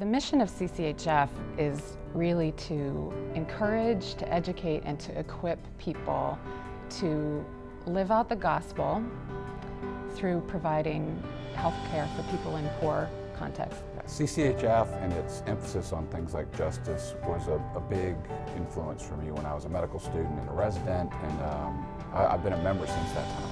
The mission of CCHF is really to encourage, to educate, and to equip people to live out the gospel through providing health care for people in poor contexts. CCHF and its emphasis on things like justice was a big influence for me when I was a medical student and a resident, and I've been a member since that time.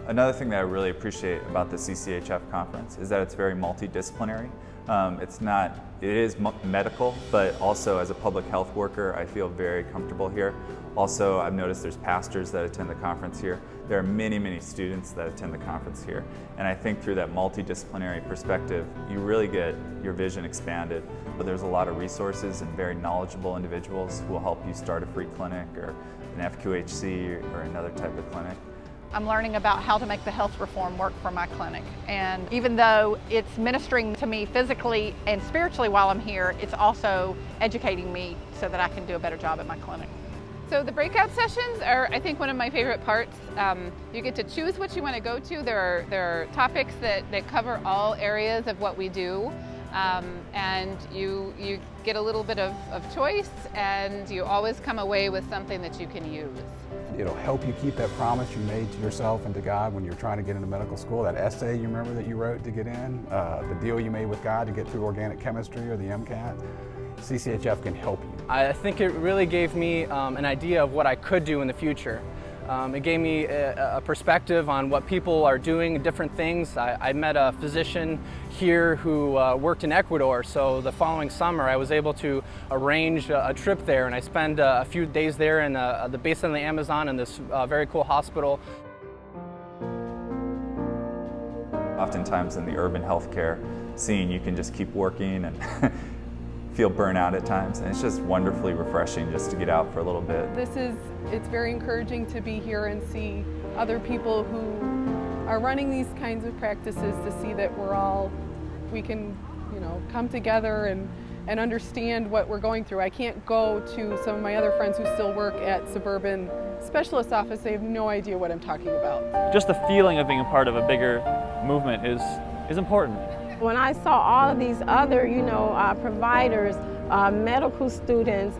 Another thing that I really appreciate about the CCHF conference is that it's very multidisciplinary. It is medical, but also as a public health worker, I feel very comfortable here. Also, I've noticed there's pastors that attend the conference here. There are many, many students that attend the conference here. And I think through that multidisciplinary perspective, you really get your vision expanded. But there's a lot of resources and very knowledgeable individuals who will help you start a free clinic or an FQHC or another type of clinic. I'm learning about how to make the health reform work for my clinic. And even though it's ministering to me physically and spiritually while I'm here, it's also educating me so that I can do a better job at my clinic. So the breakout sessions are, I think, one of my favorite parts. You get to choose what you want to go to. There are topics that cover all areas of what we do. And you get a little bit of choice, and you always come away with something that you can use. It'll help you keep that promise you made to yourself and to God when you're trying to get into medical school. That essay you remember that you wrote to get in, the deal you made with God to get through organic chemistry or the MCAT. CCHF can help you. I think it really gave me an idea of what I could do in the future. It gave me a perspective on what people are doing, different things. I met a physician here who worked in Ecuador, so the following summer I was able to arrange a trip there, and I spent a few days there in the basin of the Amazon in this very cool hospital. Oftentimes in the urban healthcare scene, you can just keep working and feel burnout at times, and it's just wonderfully refreshing just to get out for a little bit. It's very encouraging to be here and see other people who are running these kinds of practices, to see that we can, come together and understand what we're going through. I can't go to some of my other friends who still work at suburban specialist office. They have no idea what I'm talking about. Just the feeling of being a part of a bigger movement is important. When I saw all of these other, providers, medical students,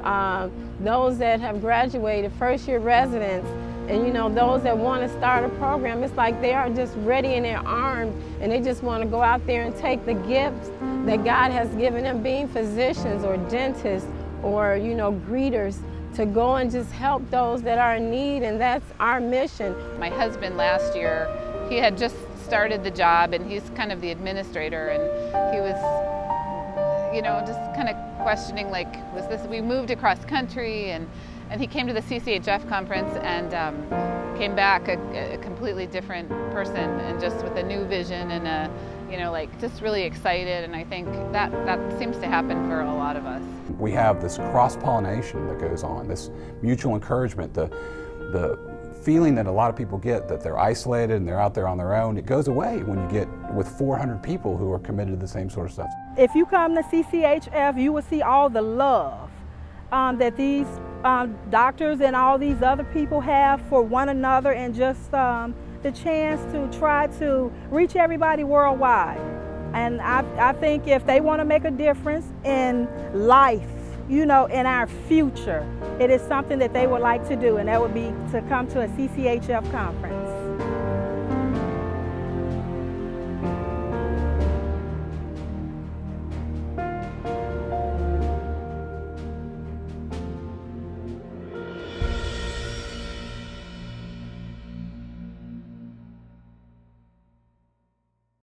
those that have graduated, first-year residents, and those that want to start a program, it's like they are just ready in their arms, and they just want to go out there and take the gifts that God has given them, being physicians or dentists or greeters, to go and just help those that are in need, and that's our mission. My husband last year, he had just started the job, and he's kind of the administrator, and he was, just kind of questioning, like, we moved across country, and he came to the CCHF conference and came back a completely different person, and just with a new vision and just really excited. And I think that seems to happen for a lot of us. We have this cross-pollination that goes on, this mutual encouragement, the feeling that a lot of people get that they're isolated and they're out there on their own. It goes away when you get with 400 people who are committed to the same sort of stuff. If you come to CCHF, you will see all the love that these doctors and all these other people have for one another, and just the chance to try to reach everybody worldwide. And I think if they want to make a difference in life, in our future, it is something that they would like to do, and that would be to come to a CCHF conference.